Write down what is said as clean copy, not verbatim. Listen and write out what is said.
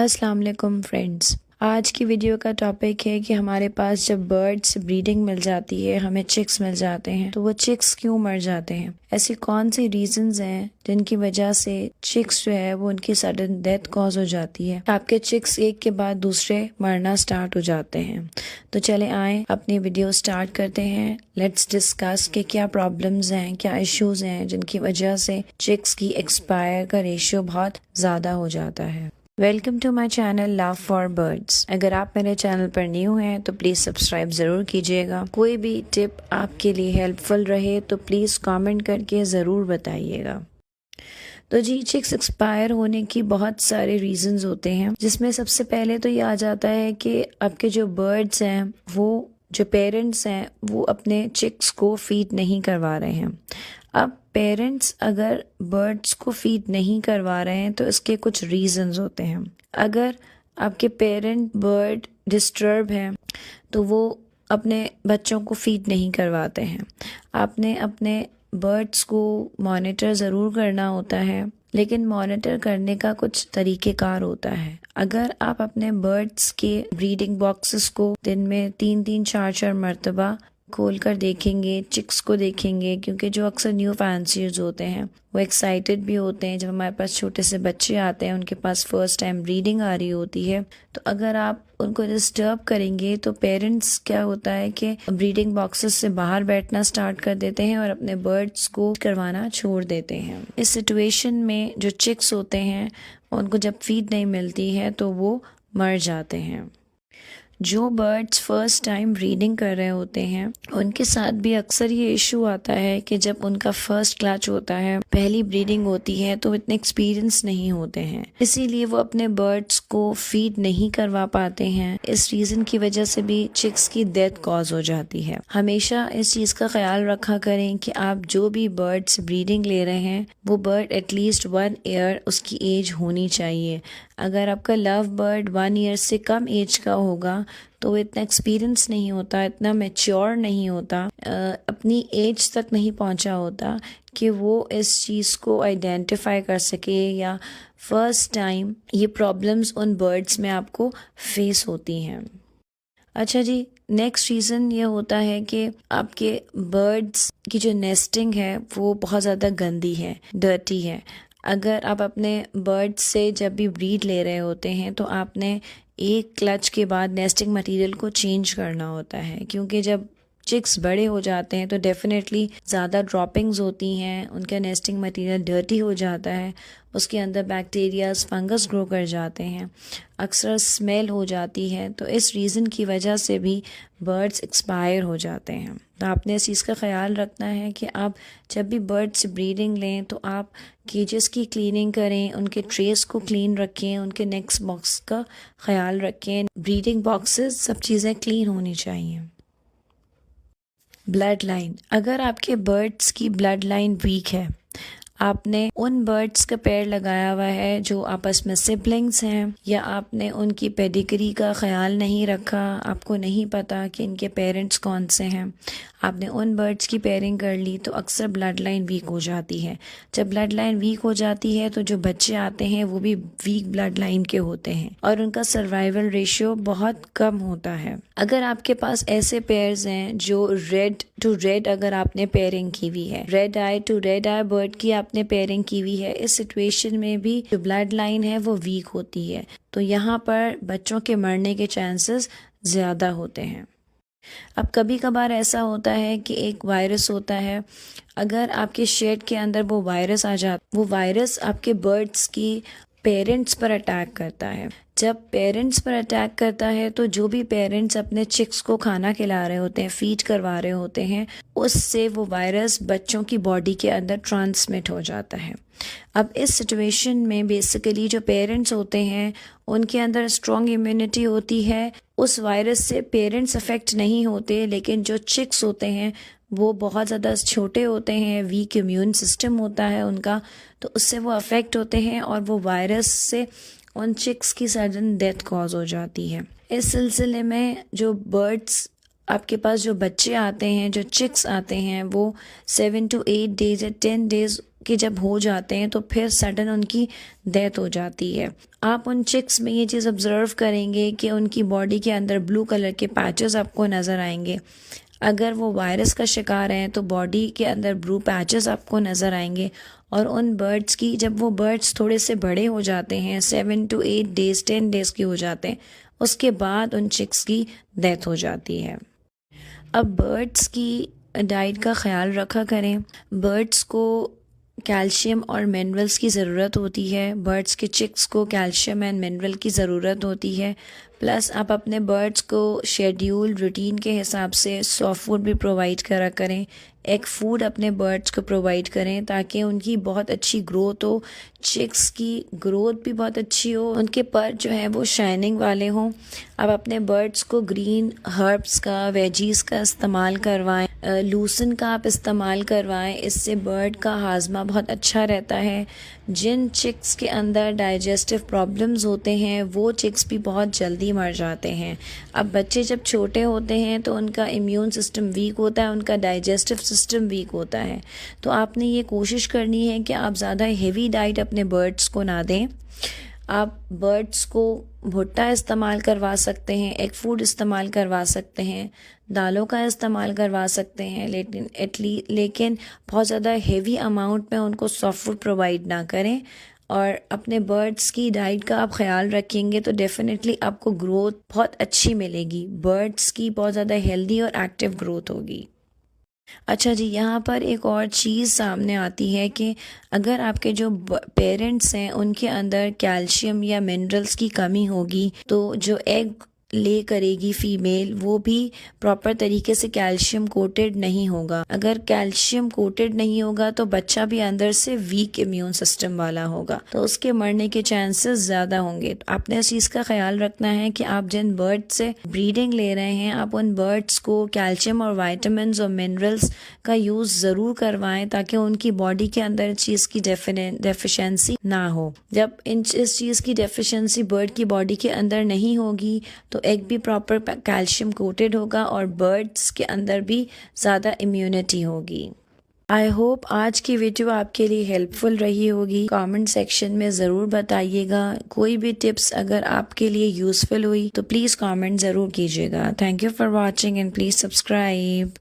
अस्सलाम वालेकुम फ्रेंड्स। आज की वीडियो का टॉपिक है कि हमारे पास जब बर्ड्स ब्रीडिंग मिल जाती है, हमें चिक्स मिल जाते हैं, तो वो चिक्स क्यों मर जाते हैं। ऐसी कौन सी रीजंस हैं जिनकी वजह से चिक्स जो है वो उनकी सडन डेथ कॉज हो जाती है। आपके चिक्स एक के बाद दूसरे मरना स्टार्ट हो जाते हैं। तो चले आए अपनी वीडियो स्टार्ट करते हैं। लेट्स डिस्कस कि क्या प्रॉब्लम्स हैं, क्या इश्यूज हैं जिनकी वजह से चिक्स की एक्सपायर का रेशियो बहुत ज़्यादा हो जाता है। Welcome to my channel love for birds. अगर आप मेरे चैनल पर न्यू हैं तो प्लीज़ सब्सक्राइब ज़रूर कीजिएगा। कोई भी टिप आपके लिए हेल्पफुल रहे तो प्लीज़ कमेंट करके ज़रूर बताइएगा। तो जी, चिक्स एक्सपायर होने की बहुत सारे रीजंस होते हैं, जिसमें सबसे पहले तो ये आ जाता है कि आपके जो बर्ड्स हैं, वो जो पेरेंट्स हैं वो अपने चिक्स को फीड नहीं करवा रहे हैं। अब पेरेंट्स अगर बर्ड्स को फीड नहीं करवा रहे हैं तो इसके कुछ रीजंस होते हैं। अगर आपके पेरेंट बर्ड डिस्टर्ब हैं तो वो अपने बच्चों को फीड नहीं करवाते हैं। आपने अपने बर्ड्स को मॉनिटर ज़रूर करना होता है, लेकिन मॉनिटर करने का कुछ तरीक़ेकार होता है। अगर आप अपने बर्ड्स के ब्रीडिंग बॉक्सेस को दिन में 3-3 4-4 मरतबा खोल कर देखेंगे, चिक्स को देखेंगे, क्योंकि जो अक्सर न्यू फैंसीज होते हैं वो एक्साइटेड भी होते हैं। जब हमारे पास छोटे से बच्चे आते हैं, उनके पास फर्स्ट टाइम ब्रीडिंग आ रही होती है, तो अगर आप उनको डिस्टर्ब करेंगे तो पेरेंट्स क्या होता है कि ब्रीडिंग बॉक्सेस से बाहर बैठना स्टार्ट कर देते हैं और अपने बर्ड्स को करवाना छोड़ देते हैं। इस सिचुएशन में जो चिक्स होते हैं उनको जब फीड नहीं मिलती है तो वो मर जाते हैं। जो बर्ड्स फर्स्ट टाइम ब्रीडिंग कर रहे होते हैं उनके साथ भी अक्सर ये इशू आता है कि जब उनका फर्स्ट क्लच होता है, पहली ब्रीडिंग होती है, तो इतने एक्सपीरियंस नहीं होते हैं, इसीलिए वो अपने बर्ड्स को फीड नहीं करवा पाते हैं। इस रीज़न की वजह से भी चिक्स की डेथ कॉज हो जाती है। हमेशा इस चीज़ का ख्याल रखा करें कि आप जो भी बर्ड्स ब्रीडिंग ले रहे हैं वो बर्ड एटलीस्ट 1 ईयर उसकी एज होनी चाहिए। अगर आपका लव बर्ड 1 ईयर से कम एज का होगा तो इतना एक्सपीरियंस नहीं होता, इतना मैच्योर नहीं होता, अपनी एज तक नहीं पहुंचा होता कि वो इस चीज़ को आइडेंटिफाई कर सके, या फर्स्ट टाइम ये प्रॉब्लम्स उन बर्ड्स में आपको फेस होती हैं। अच्छा जी, नेक्स्ट रीज़न ये होता है कि आपके बर्ड्स की जो नेस्टिंग है वो बहुत ज़्यादा गंदी है, डर्टी है। अगर आप अपने बर्ड्स से जब भी ब्रीड ले रहे होते हैं तो आपने एक क्लच के बाद नेस्टिंग मटेरियल को चेंज करना होता है, क्योंकि जब चिक्स बड़े हो जाते हैं तो डेफिनेटली ज़्यादा ड्रॉपिंग्स होती हैं, उनका नेस्टिंग मटेरियल डर्टी हो जाता है, उसके अंदर बैक्टीरियाज फंगस ग्रो कर जाते हैं, अक्सर स्मेल हो जाती है। तो इस रीज़न की वजह से भी बर्ड्स एक्सपायर हो जाते हैं। तो आपने इस चीज़ का ख्याल रखना है कि आप जब भी बर्ड्स ब्रीडिंग लें तो आप केजेस की क्लीनिंग करें, उनके ट्रेस को क्लीन रखें, उनके नेक्स्ट बॉक्स का ख्याल रखें। ब्रीडिंग बॉक्सेस सब चीज़ें क्लीन होनी चाहिए। ब्लड लाइन, अगर आपके बर्ड्स की ब्लड लाइन वीक है, आपने उन बर्ड्स का पेयर लगाया हुआ है जो आपस में सिबलिंग्स हैं, या आपने उनकी पेडिग्री का ख्याल नहीं रखा, आपको नहीं पता कि इनके पेरेंट्स कौन से हैं, आपने उन बर्ड्स की पेयरिंग कर ली, तो अक्सर ब्लड लाइन वीक हो जाती है। जब ब्लड लाइन वीक हो जाती है तो जो बच्चे आते हैं वो भी वीक ब्लड लाइन के होते हैं और उनका सर्वाइवल रेशियो बहुत कम होता है। अगर आपके पास ऐसे पेयर्स हैं जो रेड टू रेड अगर आपने पेयरिंग की हुई है, red eye to red eye bird की आपने पेयरिंग की हुई है, इस सिचुएशन में भी जो ब्लड लाइन है वो वीक होती है, तो यहाँ पर बच्चों के मरने के चांसेस ज़्यादा होते हैं। अब कभी कभार ऐसा होता है कि एक वायरस होता है, अगर आपके शेड के अंदर वो वायरस आ जाता, वो वायरस आपके बर्ड्स की पेरेंट्स पर अटैक करता है। जब पेरेंट्स पर अटैक करता है तो जो भी पेरेंट्स अपने चिक्स को खाना खिला रहे होते हैं, फीड करवा रहे होते हैं, उससे वो वायरस बच्चों की बॉडी के अंदर ट्रांसमिट हो जाता है। अब इस सिचुएशन में बेसिकली जो पेरेंट्स होते हैं उनके अंदर स्ट्रॉन्ग इम्यूनिटी होती है, उस वायरस से पेरेंट्स अफेक्ट नहीं होते, लेकिन जो चिक्स होते हैं वो बहुत ज़्यादा छोटे होते हैं, वीक इम्यून सिस्टम होता है उनका, तो उससे वो अफेक्ट होते हैं और वो वायरस से उन चिक्स की सडन डेथ कॉज हो जाती है। इस सिलसिले में जो बर्ड्स आपके पास जो बच्चे आते हैं, जो चिक्स आते हैं, वो 7 to 8 days या 10 days के जब हो जाते हैं तो फिर सडन उनकी डेथ हो जाती है। आप उन चिक्स में ये चीज़ ऑब्जर्व करेंगे कि उनकी बॉडी के अंदर ब्लू कलर के पैचेस आपको नज़र आएंगे। अगर वो वायरस का शिकार हैं तो बॉडी के अंदर ब्लू पैचेस आपको नज़र आएंगे। और उन बर्ड्स की जब वो बर्ड्स थोड़े से बड़े हो जाते हैं, 7 to 8 days 10 days के हो जाते हैं, उसके बाद उन चिक्स की डेथ हो जाती है। अब बर्ड्स की डाइट का ख्याल रखा करें। बर्ड्स को कैल्शियम और मिनरल्स की ज़रूरत होती है। बर्ड्स के चिक्स को कैल्शियम एंड मिनरल की ज़रूरत होती है। प्लस आप अपने बर्ड्स को शेड्यूल रूटीन के हिसाब से सॉफ्ट फूड भी प्रोवाइड करा करें। एग फूड अपने बर्ड्स को प्रोवाइड करें ताकि उनकी बहुत अच्छी ग्रोथ हो, चिक्स की ग्रोथ भी बहुत अच्छी हो, उनके पर जो है वो शाइनिंग वाले हों। आप अपने बर्ड्स को ग्रीन हर्ब्स का, वेजीज का इस्तेमाल करवाएं, लूसन का आप इस्तेमाल करवाएं। इससे बर्ड का हाजमा बहुत अच्छा रहता है। जिन चिक्स के अंदर डाइजेस्टिव प्रॉब्लम्स होते हैं वो चिक्स भी बहुत जल्दी मर जाते हैं। अब बच्चे जब छोटे होते हैं तो उनका इम्यून सिस्टम वीक होता है, उनका डाइजेस्टिव सिस्टम वीक होता है। तो आपने ये कोशिश करनी है कि आप ज़्यादा हेवी डाइट अपने बर्ड्स को ना दें। आप बर्ड्स को भुट्टा इस्तेमाल करवा सकते हैं, एग फूड इस्तेमाल करवा सकते हैं, दालों का इस्तेमाल करवा सकते हैं, लेकिन बहुत ज़्यादा हेवी अमाउंट में उनको सॉफ्ट फूड प्रोवाइड ना करें। और अपने बर्ड्स की डाइट का आप ख्याल रखेंगे तो डेफिनेटली आपको ग्रोथ बहुत अच्छी मिलेगी। बर्ड्स की बहुत ज़्यादा हेल्दी और एक्टिव ग्रोथ होगी। अच्छा जी, यहाँ पर एक और चीज़ सामने आती है कि अगर आपके जो पेरेंट्स हैं उनके अंदर कैल्शियम या मिनरल्स की कमी होगी तो जो एग ले करेगी फीमेल वो भी प्रॉपर तरीके से कैल्शियम कोटेड नहीं होगा। अगर कैल्शियम कोटेड नहीं होगा तो बच्चा भी अंदर से वीक इम्यून सिस्टम वाला होगा, तो उसके मरने के चांसेस ज़्यादा होंगे। आपने इस चीज़ का ख्याल रखना है कि आप जिन बर्ड से ब्रीडिंग ले रहे हैं आप उन बर्ड्स को कैल्शियम और वाइटामिन और मिनरल्स का यूज़ ज़रूर करवाएं ताकि उनकी बॉडी के अंदर इस चीज़ की डेफिशिएंसी ना हो। जब इस चीज़ की डेफिशिएंसी बर्ड की बॉडी के अंदर नहीं होगी तो एग भी प्रॉपर कैल्शियम कोटेड होगा और बर्ड्स के अंदर भी ज़्यादा इम्यूनिटी होगी। आई होप आज की वीडियो आपके लिए हेल्पफुल रही होगी। कमेंट सेक्शन में ज़रूर बताइएगा। कोई भी टिप्स अगर आपके लिए यूज़फुल हुई तो प्लीज़ कमेंट ज़रूर कीजिएगा। Thank you for watching and please subscribe.